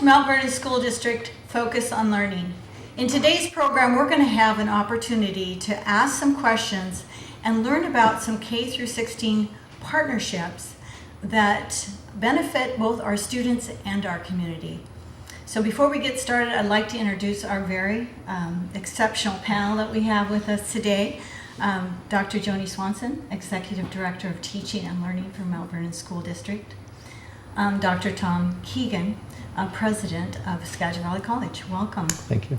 Mount Vernon School District Focus on Learning. In today's program, we're going to have an opportunity to ask some questions and learn about some K through 16 partnerships that benefit both our students and our community. So before we get started, I'd like to introduce our very exceptional panel that we have with us today. Dr. Joni Swanson, Executive Director of Teaching and Learning for Mount Vernon School District. Dr. Tom Keegan, President of Skagit Valley College. Welcome. Thank you.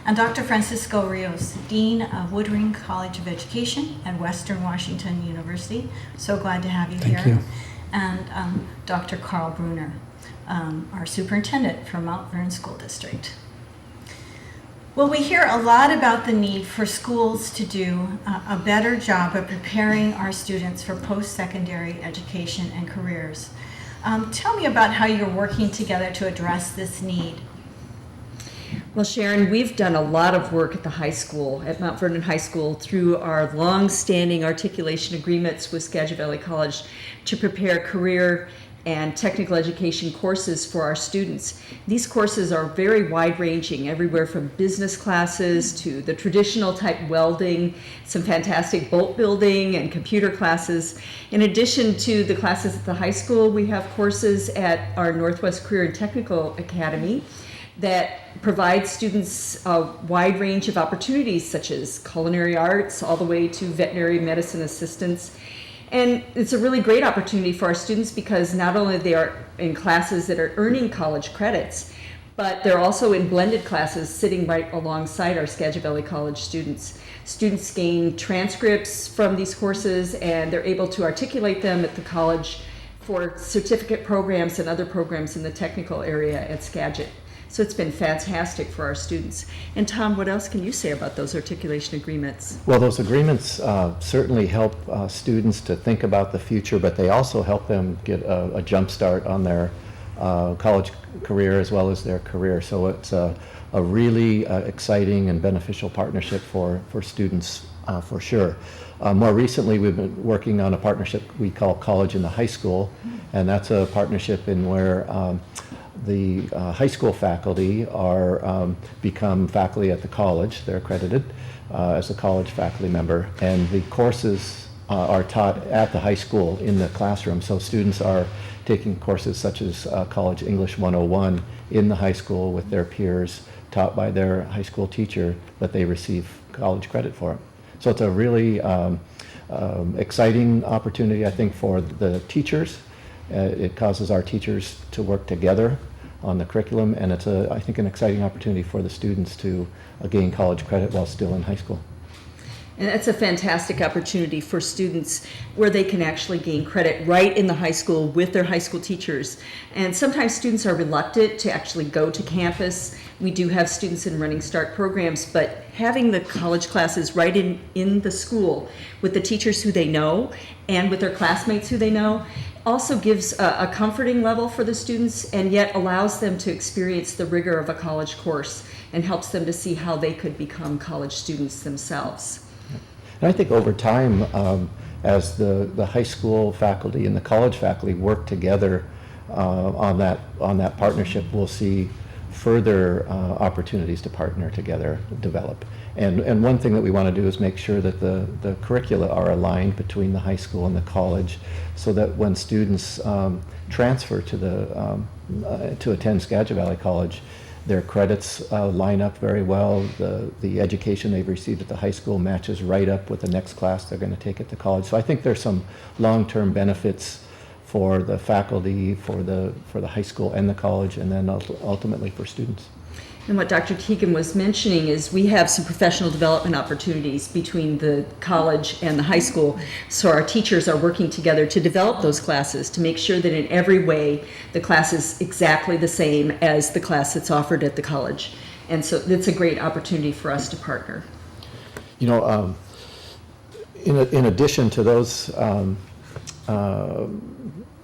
And Dr. Francisco Rios, Dean of Woodring College of Education at Western Washington University. So glad to have you here. Thank you. And Dr. Carl Bruner, our Superintendent for Mount Vernon School District. Well, we hear a lot about the need for schools to do a better job of preparing our students for post-secondary education and careers. Tell me about how you're working together to address this need. Well, Sharon, we've done a lot of work at the high school, at Mount Vernon High School, through our long-standing articulation agreements with Skagit Valley College to prepare career and technical education courses for our students. These courses are very wide-ranging, everywhere from business classes to the traditional type welding, some fantastic boat building and computer classes. In addition to the classes at the high school, we have courses at our Northwest Career and Technical Academy that provide students a wide range of opportunities, such as culinary arts all the way to veterinary medicine assistants. And it's a really great opportunity for our students because not only they are in classes that are earning college credits, but they're also in blended classes sitting right alongside our Skagit Valley College students. Students gain transcripts from these courses and they're able to articulate them at the college for certificate programs and other programs in the technical area at Skagit. So it's been fantastic for our students. And Tom, what else can you say about those articulation agreements? Well, those agreements certainly help students to think about the future, but they also help them get a jump start on their college career as well as their career. So it's a really exciting and beneficial partnership for students for sure. More recently, we've been working on a partnership we call College in the High School, and that's a partnership in where the high school faculty are become faculty at the college. They're accredited as a college faculty member, and the courses are taught at the high school in the classroom. So students are taking courses such as College English 101 in the high school with their peers, taught by their high school teacher, but they receive college credit for it. So it's a really exciting opportunity, I think, for the teachers. It causes our teachers to work together on the curriculum, and it's, I think, an exciting opportunity for the students to gain college credit while still in high school. And that's a fantastic opportunity for students where they can actually gain credit right in the high school with their high school teachers. And sometimes students are reluctant to actually go to campus. We do have students in Running Start programs, but having the college classes right in the school with the teachers who they know and with their classmates who they know also gives a comforting level for the students and yet allows them to experience the rigor of a college course and helps them to see how they could become college students themselves. And I think over time, as the high school faculty and the college faculty work together on that partnership, we'll see further opportunities to partner together develop. And one thing that we want to do is make sure that the curricula are aligned between the high school and the college, so that when students transfer to attend Skagit Valley College, their credits line up very well. The education they've received at the high school matches right up with the next class they're going to take at the college. So I think there's some long-term benefits for the faculty, for the high school and the college, and then ultimately for students. And what Dr. Keegan was mentioning is we have some professional development opportunities between the college and the high school. So our teachers are working together to develop those classes to make sure that in every way the class is exactly the same as the class that's offered at the college. And so it's a great opportunity for us to partner. You know, in addition to those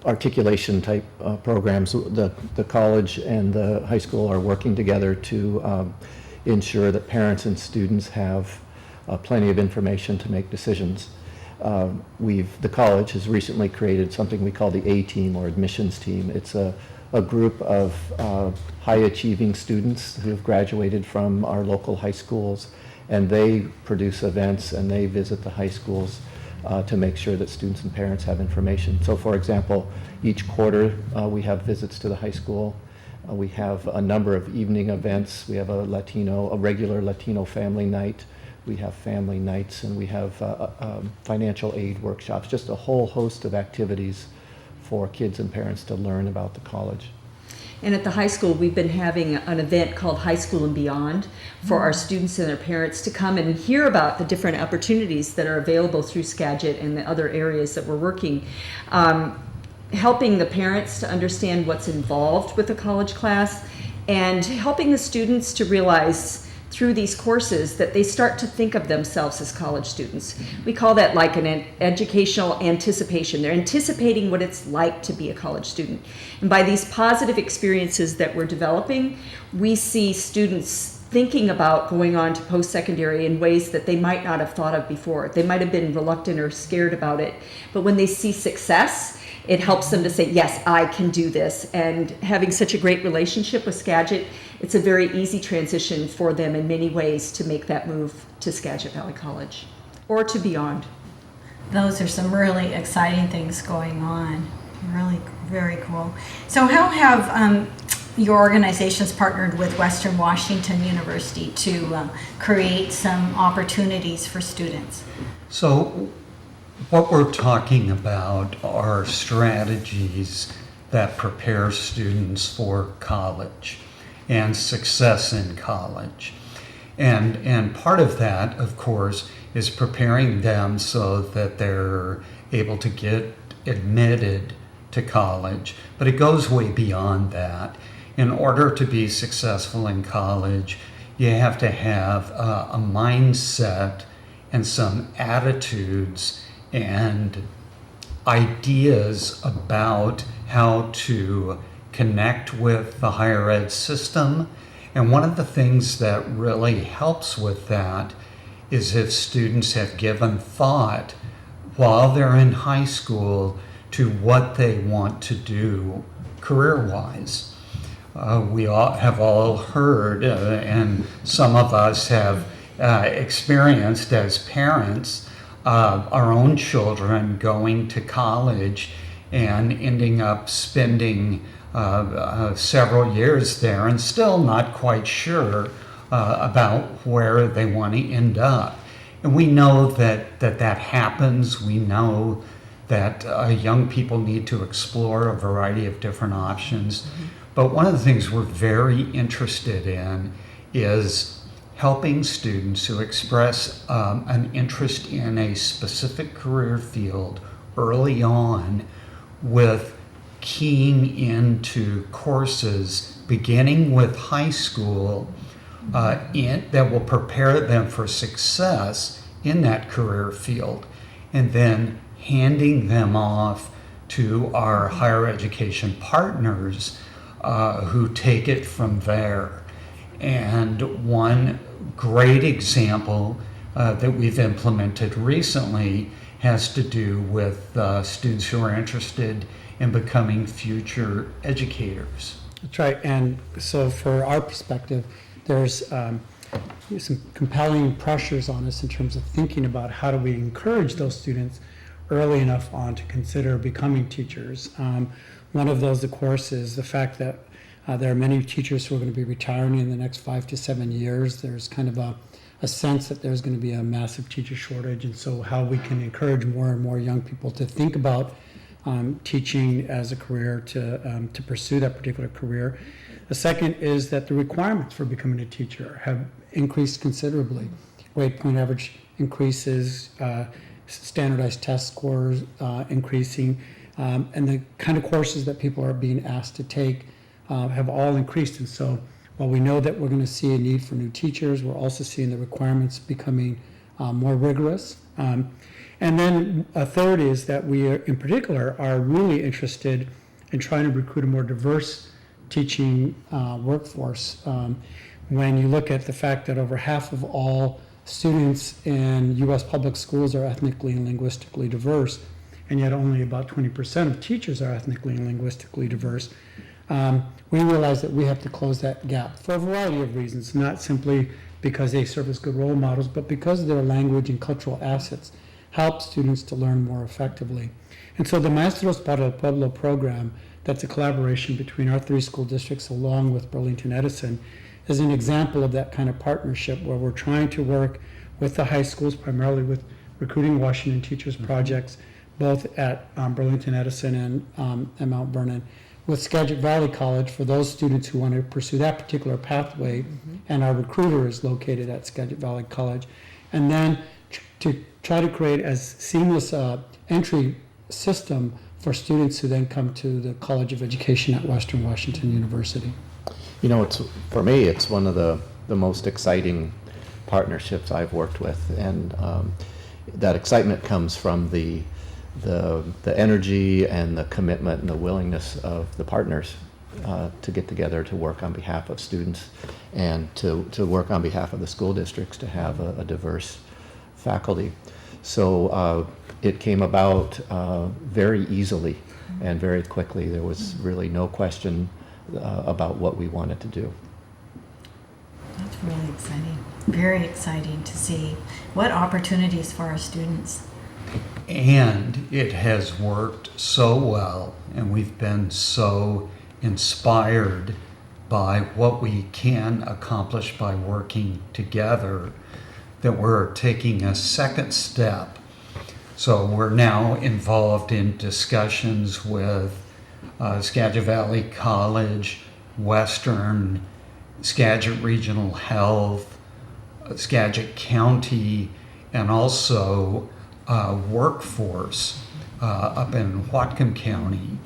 articulation type programs, the college and the high school are working together to ensure that parents and students have plenty of information to make decisions. The college has recently created something we call the A-Team or admissions team. It's a a group of high-achieving students who have graduated from our local high schools, and they produce events and they visit the high schools to make sure that students and parents have information. So for example, each quarter we have visits to the high school. We have a number of evening events. We have a regular Latino family night. We have family nights, and we have financial aid workshops, just a whole host of activities for kids and parents to learn about the college. And at the high school, we've been having an event called High School and Beyond for our students and their parents to come and hear about the different opportunities that are available through Skagit and the other areas that we're working. Helping the parents to understand what's involved with a college class, and helping the students to realize through these courses that they start to think of themselves as college students. We call that like an educational anticipation. They're anticipating what it's like to be a college student. And by these positive experiences that we're developing, we see students thinking about going on to post-secondary in ways that they might not have thought of before. They might have been reluctant or scared about it, but when they see success, it helps them to say, yes, I can do this. And having such a great relationship with Skagit, it's a very easy transition for them in many ways to make that move to Skagit Valley College or to beyond. Those are some really exciting things going on. Really very cool. So how have your organizations partnered with Western Washington University to create some opportunities for students? So what we're talking about are strategies that prepare students for college and success in college. And part of that, of course, is preparing them so that they're able to get admitted to college. But it goes way beyond that. In order to be successful in college, you have to have a mindset and some attitudes and ideas about how to connect with the higher ed system. And one of the things that really helps with that is if students have given thought while they're in high school to what they want to do career-wise. We all have heard, and some of us have experienced as parents, our own children going to college and ending up spending several years there and still not quite sure about where they want to end up. And we know that happens. We know that young people need to explore a variety of different options. Mm-hmm. But one of the things we're very interested in is helping students who express an interest in a specific career field early on with keying into courses beginning with high school that will prepare them for success in that career field, and then handing them off to our higher education partners who take it from there. And one great example that we've implemented recently has to do with students who are interested in becoming future educators. That's right. And so for our perspective, there's some compelling pressures on us in terms of thinking about how do we encourage those students early enough on to consider becoming teachers. One of those, of course, is the fact that there are many teachers who are going to be retiring in the next 5 to 7 years. There's kind of a sense that there's going to be a massive teacher shortage, and so how we can encourage more and more young people to think about teaching as a career, to pursue that particular career. The second is that the requirements for becoming a teacher have increased considerably. Grade point average increases, standardized test scores increasing, and the kind of courses that people are being asked to take have all increased. And so while we know that we're going to see a need for new teachers, we're also seeing the requirements becoming more rigorous. And then a third is that we are, in particular, are really interested in trying to recruit a more diverse teaching workforce. When you look at the fact that over half of all students in U.S. public schools are ethnically and linguistically diverse, and yet only about 20% of teachers are ethnically and linguistically diverse, We realize that we have to close that gap for a variety of reasons, not simply because they serve as good role models, but because their language and cultural assets help students to learn more effectively. And so the Maestros para el Pueblo program, that's a collaboration between our 3 school districts along with Burlington Edison, is an example of that kind of partnership where we're trying to work with the high schools, primarily with Recruiting Washington Teachers projects, both at Burlington Edison and Mount Vernon, with Skagit Valley College for those students who want to pursue that particular pathway, and our recruiter is located at Skagit Valley College. And then to try to create as seamless entry system for students who then come to the College of Education at Western Washington University. You know, for me, it's one of the most exciting partnerships I've worked with, and that excitement comes from the energy and the commitment and the willingness of the partners to get together to work on behalf of students and to work on behalf of the school districts to have a diverse faculty. So it came about very easily and very quickly. There was really no question about what we wanted to do. That's really exciting. Very exciting to see what opportunities for our students. And it has worked so well, and we've been so inspired by what we can accomplish by working together that we're taking a second step. So we're now involved in discussions with Skagit Valley College, Western, Skagit Regional Health, Skagit County, and also workforce up in Whatcom County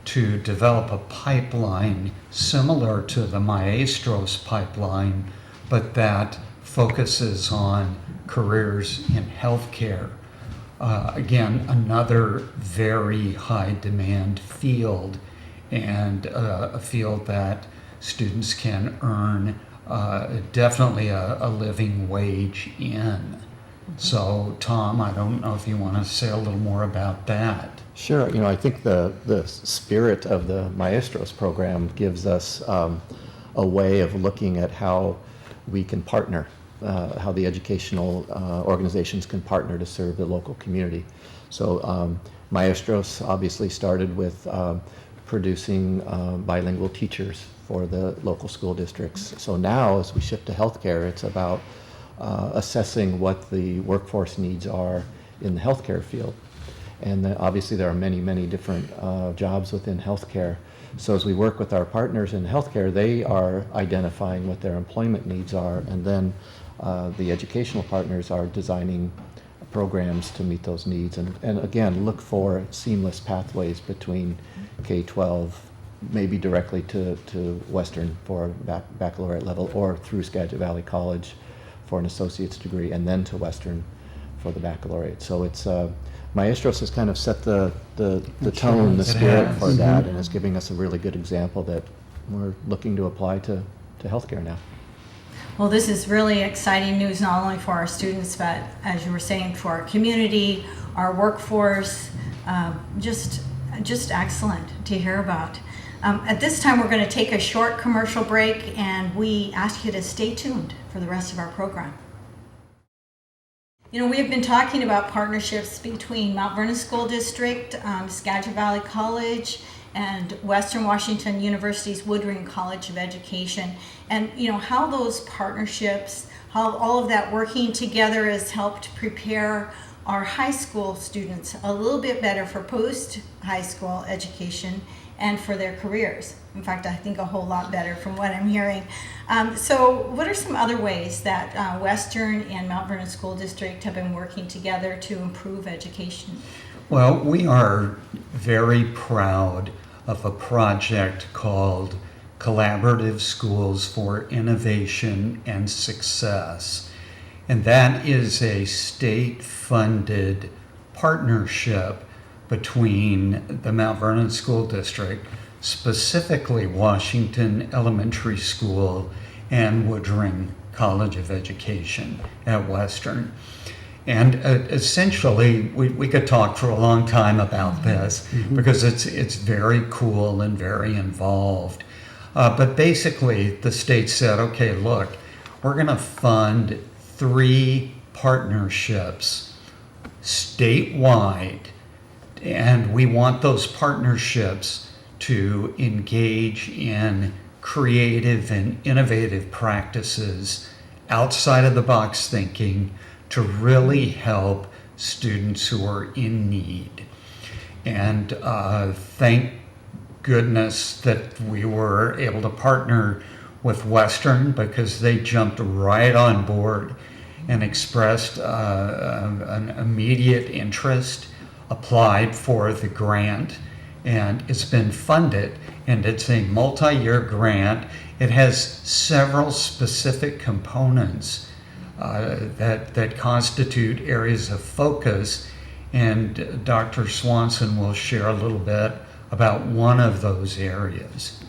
to develop a pipeline similar to the Maestros pipeline, but that focuses on careers in healthcare. Again, another very high demand field, and a field that students can earn definitely a living wage in. So, Tom, I don't know if you want to say a little more about that. Sure. You know, I think the spirit of the Maestros program gives us a way of looking at how we can partner, how the educational organizations can partner to serve the local community. So Maestros obviously started with producing bilingual teachers for the local school districts. So now, as we shift to healthcare, it's about assessing what the workforce needs are in the healthcare field. And obviously there are many, many different jobs within healthcare. So as we work with our partners in healthcare, they are identifying what their employment needs are, and then the educational partners are designing programs to meet those needs. And again, look for seamless pathways between K-12, maybe directly to Western for baccalaureate level, or through Skagit Valley College for an associate's degree, and then to Western for the baccalaureate. So it's Maestros has kind of set the tone, the spirit for that, and is giving us a really good example that we're looking to apply to healthcare now. Well, this is really exciting news, not only for our students, but as you were saying, for our community, our workforce. Just excellent to hear about. At this time, we're going to take a short commercial break, and we ask you to stay tuned for the rest of our program. You know, we have been talking about partnerships between Mount Vernon School District, Skagit Valley College, and Western Washington University's Woodring College of Education, and you know how those partnerships, how all of that working together has helped prepare our high school students a little bit better for post-high school education and for their careers. In fact, I think a whole lot better from what I'm hearing. So what are some other ways that Western and Mount Vernon School District have been working together to improve education? Well, we are very proud of a project called Collaborative Schools for Innovation and Success. And that is a state-funded partnership between the Mount Vernon School District, specifically Washington Elementary School, and Woodring College of Education at Western. And essentially, we could talk for a long time about this because it's very cool and very involved. But basically, the state said, okay, look, we're going to fund 3 partnerships statewide, and we want those partnerships to engage in creative and innovative practices outside of the box thinking to really help students who are in need. And thank goodness that we were able to partner with Western, because they jumped right on board and expressed an immediate interest, applied for the grant, and it's been funded. And it's a multi-year grant. It has several specific components that constitute areas of focus, and Dr. Swanson will share a little bit about one of those areas.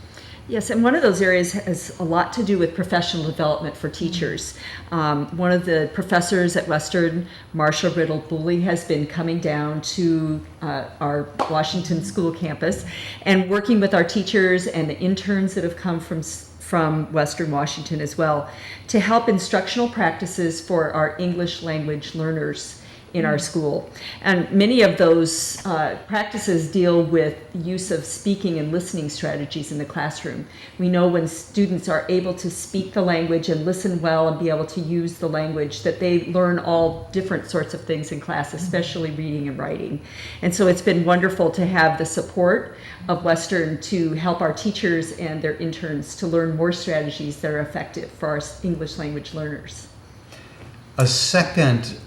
Yes, and one of those areas has a lot to do with professional development for teachers. One of the professors at Western, Marcia Riddle-Booley, has been coming down to our Washington School campus and working with our teachers and the interns that have come from Western Washington as well to help instructional practices for our English language learners in our school. And many of those practices deal with use of speaking and listening strategies in the classroom. We know when students are able to speak the language and listen well and be able to use the language, that they learn all different sorts of things in class, especially reading and writing. And so it's been wonderful to have the support of Western to help our teachers and their interns to learn more strategies that are effective for our English language learners. A second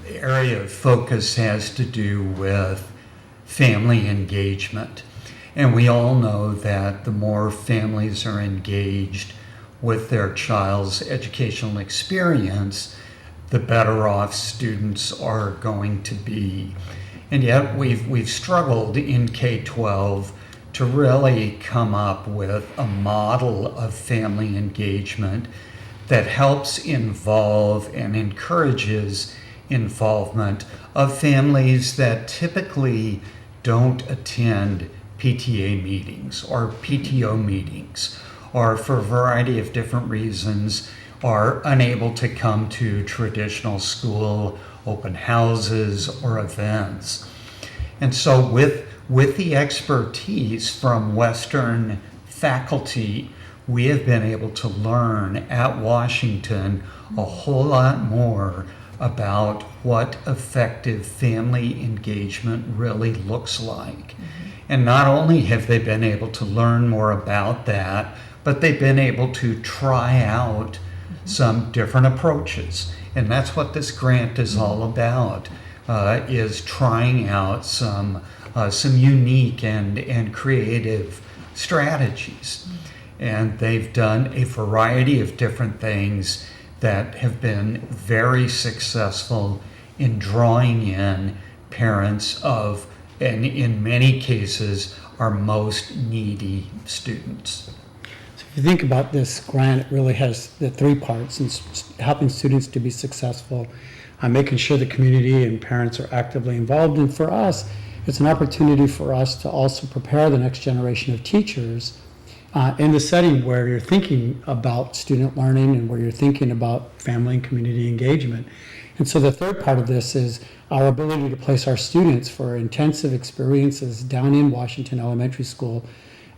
area of focus has to do with family engagement. And we all know that the more families are engaged with their child's educational experience, the better off students are going to be. And yet we've struggled in K-12 to really come up with a model of family engagement that helps involve and encourages involvement of families that typically don't attend PTA meetings or PTO meetings, or for a variety of different reasons are unable to come to traditional school open houses or events. And so with the expertise from Western faculty, we have been able to learn at Washington a whole lot more about what effective family engagement really looks like. And not only have they been able to learn more about that, but they've been able to try out some different approaches. And that's what this grant is all about, is trying out some unique and creative strategies. And they've done a variety of different things that have been very successful in drawing in parents of, and in many cases, our most needy students. So if you think about this grant, it really has the 3 parts: in helping students to be successful, making sure the community and parents are actively involved, and for us, it's an opportunity for us to also prepare the next generation of teachers in the setting where you're thinking about student learning and where you're thinking about family and community engagement. And so the third part of this is our ability to place our students for intensive experiences down in Washington Elementary School,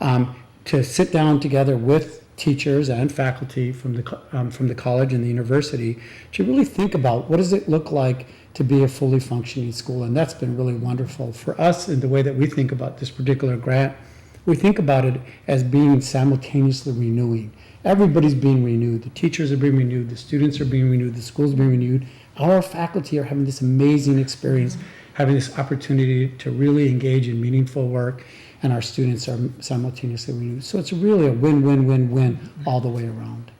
to sit down together with teachers and faculty from the college and the university to really think about what does it look like to be a fully functioning school. And that's been really wonderful for us in the way that we think about this particular grant. We think about it as being simultaneously renewing. Everybody's being renewed. The teachers are being renewed. The students are being renewed. The schools are being renewed. Our faculty are having this amazing experience, having this opportunity to really engage in meaningful work, and our students are simultaneously renewed. So it's really a win-win-win-win all the way around.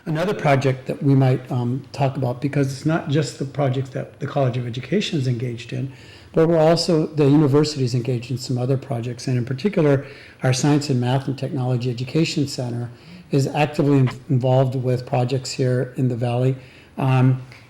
Another project that we might talk about, because it's not just the projects that the College of Education is engaged in, but we're also, the university is engaged in some other projects, and in particular, our Science and Math and Technology Education Center is actively involved with projects here in the Valley.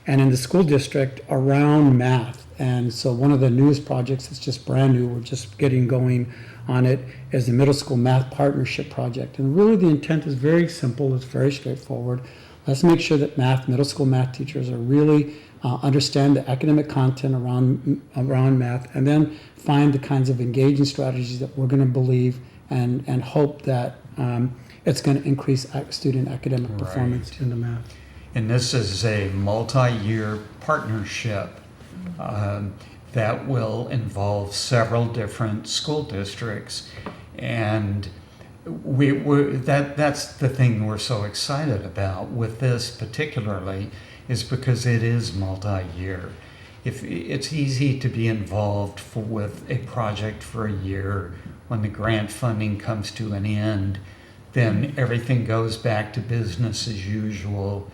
and in the school district around math. And so one of the newest projects that's just brand new, we're just getting going on it, is the Middle School Math Partnership Project. And really the intent is very simple, it's very straightforward. Let's make sure that middle school math teachers are really understand the academic content around math, and then find the kinds of engaging strategies that we're going to believe and hope that it's going to increase student academic performance in the math. And this is a multi-year partnership that will involve several different school districts. And that's the thing we're so excited about with this particularly, is because it is multi-year. If it's easy to be involved with a project for a year, when the grant funding comes to an end, then everything goes back to business as usual.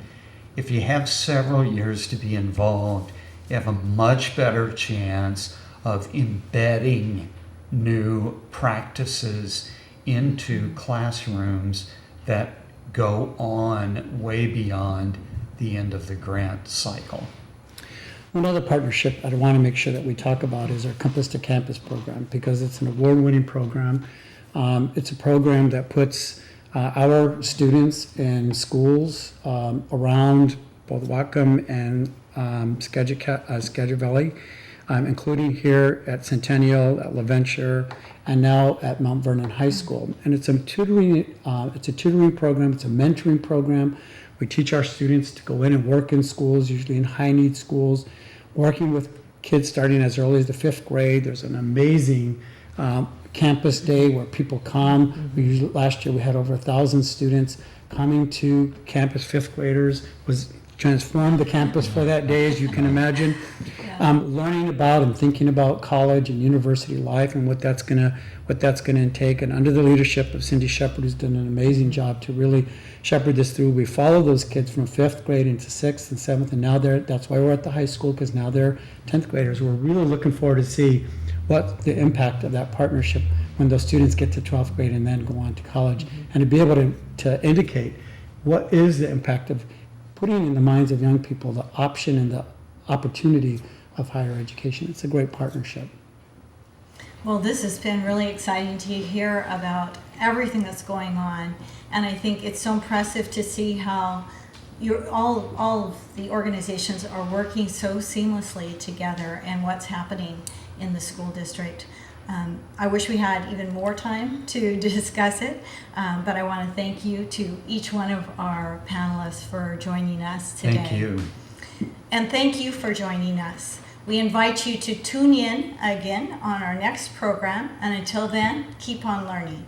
If you have several years to be involved, you have a much better chance of embedding new practices into classrooms that go on way beyond the end of the grant cycle. One other partnership I want to make sure that we talk about is our Compass to Campus program, because it's an award-winning program. It's a program that puts our students in schools around both Whatcom and Skagit Valley, including here at Centennial, at LaVenture, and now at Mount Vernon High School. And it's a tutoring program, it's a mentoring program. We teach our students to go in and work in schools, usually in high-need schools, working with kids starting as early as the 5th grade. There's an amazing campus day where people come. Last year we had over 1,000 students coming to campus. 5th graders was transformed the campus for that day, as you can imagine. Learning about and thinking about college and university life and what that's gonna intake. And under the leadership of Cindy Shepard, who's done an amazing job to really shepherd this through. We follow those kids from 5th grade into 6th and 7th, and now that's why we're at the high school, because now they're 10th graders. We're really looking forward to see what the impact of that partnership when those students get to 12th grade and then go on to college, and to be able to indicate what is the impact of putting in the minds of young people the option and the opportunity of higher education. It's a great partnership. Well, this has been really exciting to hear about everything that's going on, and I think it's so impressive to see how all of the organizations are working so seamlessly together and what's happening in the school district. I wish we had even more time to discuss it, but I want to thank you to each one of our panelists for joining us today. Thank you. And thank you for joining us. We invite you to tune in again on our next program, and until then, keep on learning.